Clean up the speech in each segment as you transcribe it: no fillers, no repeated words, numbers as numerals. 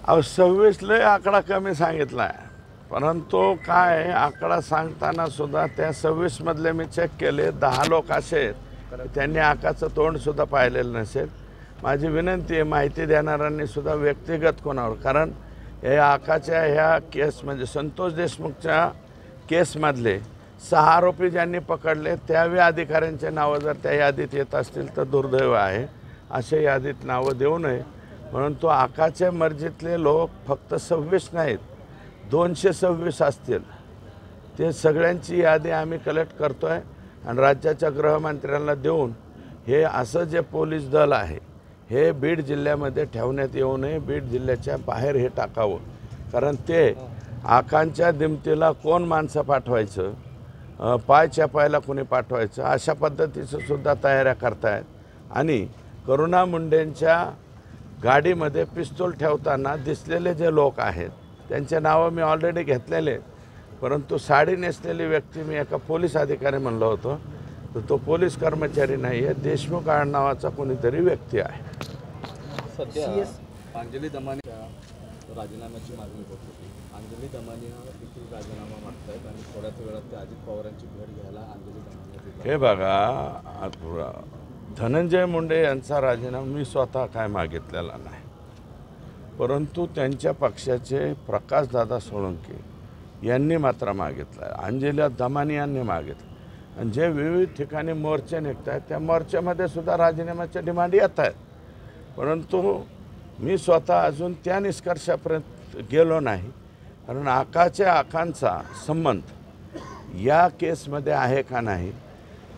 अहो 26 लय आकडा कमी सांगितला आहे, परंतु काय आकडा सांगताना सुद्धा त्या 26 मधले मी चेक केले 10 लोक असे आहेत की त्यांनी आकाचं तोंडसुद्धा पाहिलेलं नसेल. माझी विनंती आहे माहिती देणाऱ्यांनी सुद्धा व्यक्तिगत कोणावर, कारण हे आकाच्या ह्या केस म्हणजे संतोष देशमुखच्या केसमधले 6 आरोपी ज्यांनी पकडले त्यावेळी अधिकाऱ्यांचे नावं जर त्या यादीत येत असतील तर दुर्दैव आहे. अशा यादीत नावं देऊ नये. म्हणून तो आकाच्या मर्जीतले लोक फक्त 26 नाहीत, 226 असतील. ते सगळ्यांची यादी आम्ही कलेक्ट करतो आहे आणि राज्याच्या गृहमंत्र्यांना देऊन हे असं जे पोलीस दल आहे हे बीड जिल्ह्यामध्ये ठेवण्यात येऊ नये, बीड जिल्ह्याच्या बाहेर हे टाकावं. कारण ते आकांच्या दिमतीला कोण माणसं पाठवायचं, पाय छापायला कोणी पाठवायचं अशा पद्धतीचं सुद्धा तयाऱ्या करतायत. आणि करुणा मुंडेंच्या गाडीमध्ये पिस्तूल ठेवताना दिसलेले जे लोक आहेत त्यांचे नावं मी ऑलरेडी घेतलेले आहेत, परंतु साडी नेसलेली व्यक्ती मी एका पोलीस अधिकारी म्हणलं होतं, तर तो पोलीस कर्मचारी नाही आहे, देशमुख नावाचा कोणीतरी व्यक्ती आहे. सध्या अंजली दमानी राजीनाम्याची मागणी होत होती. अंजली दमानी देखील राजीनामा मागतायत आणि थोड्याच वेळात ते अजित पवारांची भेट घ्यायला अंजली दमानी. हे बघा, धनंजय मुंडे यांचा राजीनामा मी स्वतः काय मागितलेला नाही, परंतु त्यांच्या पक्षाचे प्रकाशदादा सोळंके यांनी मात्र मागितलं आहे, अंजली दमानी यांनी मागितलं. आणि जे विविध ठिकाणी मोर्चे निघत आहेत त्या मोर्चामध्ये सुद्धा राजीनाम्याच्या डिमांड येत आहेत, परंतु मी स्वतः अजून त्या निष्कर्षापर्यंत गेलो नाही. कारण आकांचा संबंध या केसमध्ये आहे का नाही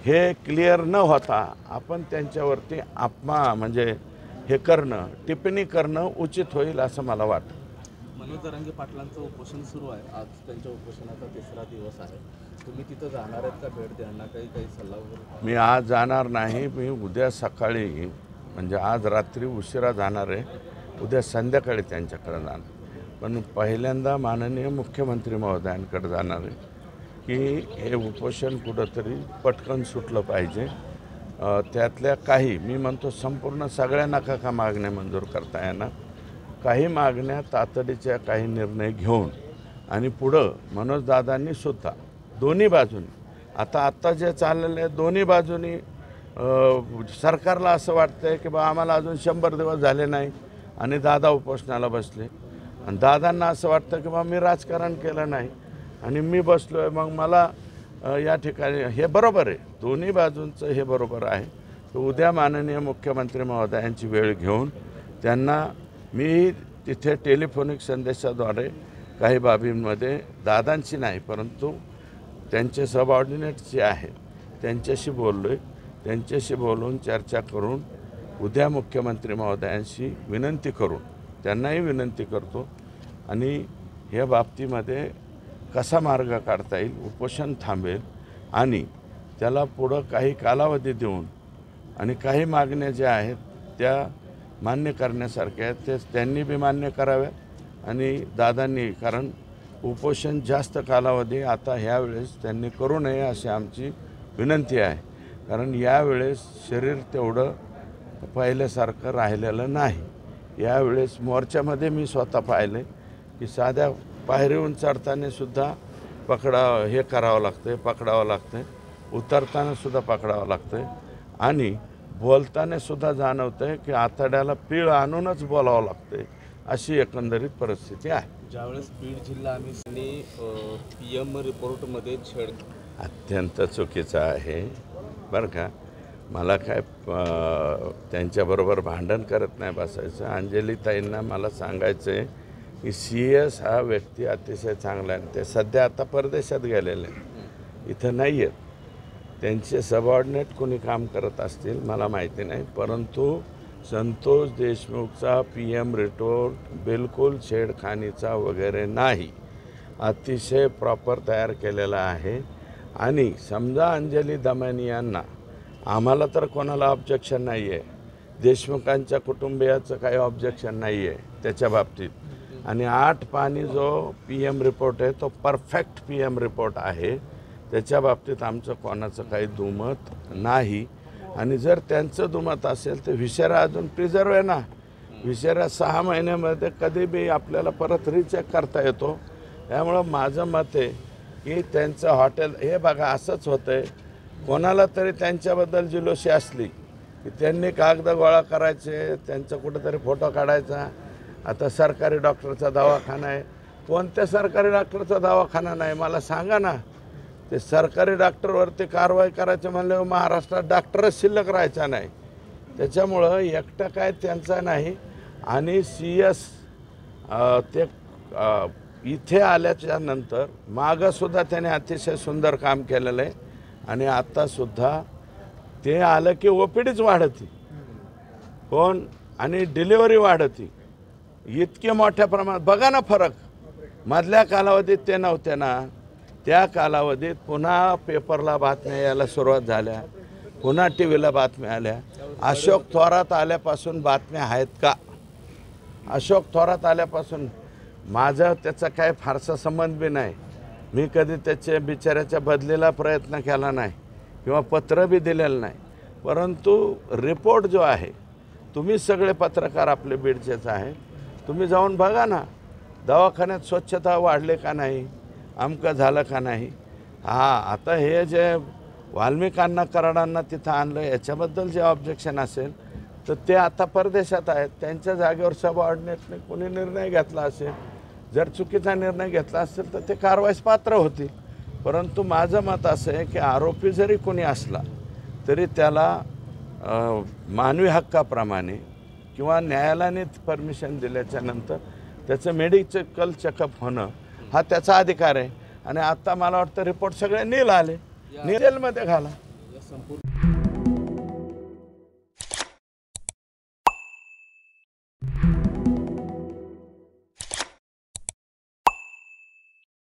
हे क्लिअर न होता आपण त्यांच्यावरती म्हणजे हे करणं, टिप्पणी करणं उचित होईल असं मला वाटतं. मनोज जरांगे पाटलांचं उपोषण सुरू आहे. आज त्यांच्या उपोषणाचा 3रा दिवस आहे. तुम्ही तिथं जाणार आहेत का? भेट द्यायला काही सल्ला वगैरे? मी आज जाणार नाही. मी उद्या सकाळी म्हणजे आज रात्री उशिरा जाणार आहे, उद्या संध्याकाळी त्यांच्याकडे जाणार. पण पहिल्यांदा माननीय मुख्यमंत्री महोदयांकडे जाणार आहे की हे उपोषण कुठंतरी पटकन सुटलं पाहिजे. त्यातल्या काही मी म्हणतो संपूर्ण सगळ्यांना का मागण्या मंजूर करता येणार, काही मागण्या तातडीच्या काही निर्णय घेऊन आणि पुढं मनोजदादांनी सुद्धा दोन्ही बाजूनी आता जे चाललेलं आहे दोन्ही बाजूनी सरकारला असं वाटतं आहे की बा आम्हाला अजून 100 दिवस झाले नाही आणि दादा उपोषणाला बसले, आणि दादांना असं वाटतं की बा मी राजकारण केलं नाही आणि मी बसलो आहे, मग मला या ठिकाणी हे बरोबर आहे, दोन्ही बाजूंचं हे बरोबर आहे. तर उद्या माननीय मुख्यमंत्री महोदयांची वेळ घेऊन त्यांना मी तिथे टेलिफोनिक संदेशाद्वारे काही बाबींमध्ये दादांची नाही परंतु त्यांचे सबऑर्डिनेट्स जे आहेत त्यांच्याशी बोललो आहे. त्यांच्याशी बोलून चर्चा करून उद्या मुख्यमंत्री महोदयांशी विनंती करून त्यांनाही विनंती करतो आणि या बाबतीमध्ये कसा मार्ग काढता येईल, उपोषण थांबेल आणि त्याला पुढं काही कालावधी देऊन आणि काही मागण्या ज्या आहेत त्या मान्य करण्यासारख्या आहेत ते त्यांनी बी मान्य कराव्यात आणि दादांनी, कारण उपोषण जास्त कालावधी आता ह्यावेळेस त्यांनी करू नये अशी आमची विनंती आहे. कारण यावेळेस शरीर तेवढं पहिल्यासारखं राहिलेलं नाही. यावेळेस मोर्चामध्ये मी स्वतः पाहिले की साध्या पायरीहून चढताना सुद्धा करावं लागतं, पकडावं लागतं, उतरताना सुद्धा पकडावं लागतं आणि बोलताना सुद्धा जाणवतं आहे की आतड्याला पीळ आणूनच बोलावं लागतं. अशी एकंदरीत परिस्थिती आहे. ज्यावेळेस बीड जिल्हा आम्ही PM रिपोर्टमध्ये अत्यंत चुकीचं आहे बरं का. मला काय त्यांच्याबरोबर भांडण करत नाही बसायचं. अंजलीताईंना मला सांगायचं आहे की CS हा व्यक्ती अतिशय चांगला आहे. ते सध्या आता परदेशात गेलेले इथं नाही आहेत. त्यांचे सबऑर्डिनेट कोणी काम करत असतील मला माहिती नाही, परंतु संतोष देशमुखचा PM रिपोर्ट बिलकुल छेडखानीचा वगैरे नाही, अतिशय प्रॉपर तयार केलेला आहे. आणि समजा अंजली दमानी यांना, आम्हाला तर कोणाला ऑब्जेक्शन नाही आहे, देशमुखांच्या कुटुंबियाचं काही ऑब्जेक्शन नाही आहे त्याच्या बाबतीत. आणि 8 पानी जो PM रिपोर्ट आहे तो परफेक्ट PM रिपोर्ट आहे, त्याच्या बाबतीत आमचं कोणाचं काही दुमत नाही. आणि जर त्यांचं दुमत असेल तर विषारा अजून प्रिझर्व आहे ना, विषारा 6 महिन्यामध्ये कधी बी आपल्याला परत रिचेक करता येतो. त्यामुळं माझं मत आहे की त्यांचं हॉटेल हे बघा असंच होतं आहे. कोणाला तरी त्यांच्याबद्दल जिलोशी असली की त्यांनी कागद गोळा करायचे, त्यांचा कुठेतरी फोटो काढायचा. आता सरकारी डॉक्टरचा दवाखाना आहे, कोणत्या सरकारी डॉक्टरचा दवाखाना नाही मला सांगा ना. ते सरकारी डॉक्टरवरती कारवाई करायची म्हणल्यावर महाराष्ट्रात डॉक्टरच शिल्लक राहायचा नाही. त्याच्यामुळं एकटं काय त्यांचा नाही. आणि CS ते इथे आल्याच्या नंतर मागंसुद्धा त्याने अतिशय सुंदर काम केलेलं आहे. आणि आत्तासुद्धा ते आलं की OPDच वाढती कोण आणि डिलिव्हरी वाढती इतके मोठ्या प्रमाणात. बघा ना फरक, मधल्या कालावधीत ते नव्हते ना. त्या कालावधीत पुन्हा पेपरला बातम्या यायला सुरुवात झाल्या, पुन्हा TV ला बातम्या आल्या. अशोक थोरात आल्यापासून बातम्या आहेत का? अशोक थोरात आल्यापासून माझा त्याचा काय फारसा संबंध बी नाही. मी कधी त्याच्या बिचाऱ्याच्या बदलीला प्रयत्न केला नाही किंवा पत्र बी दिलेलं नाही. परंतु रिपोर्ट जो आहे, तुम्ही सगळे पत्रकार आपले बीडचेच आहे, तुम्ही जाऊन बघा ना दवाखान्यात स्वच्छता वाढले का नाही, अमकं झालं का नाही. आता हे जे वाल्मिकांना कराडांना तिथं आणलं याच्याबद्दल जे ऑब्जेक्शन असेल तर ते आता परदेशात आहेत. त्यांच्या जागेवर सबऑर्डिनेटने कोणी निर्णय घेतला असेल, जर चुकीचा निर्णय घेतला असेल तर ते कारवाईस पात्र होतील. परंतु माझं मत असं आहे की आरोपी जरी कोणी असला तरी त्याला मानवी हक्काप्रमाणे किंवा न्यायालयाने परमिशन दिल्याच्या नंतर त्याचं मेडिकल चेकअप होणं हा त्याचा अधिकार आहे. आणि आत्ता मला वाटतं रिपोर्ट सगळे नील आले, जेलमध्ये घाला. या संपूर्ण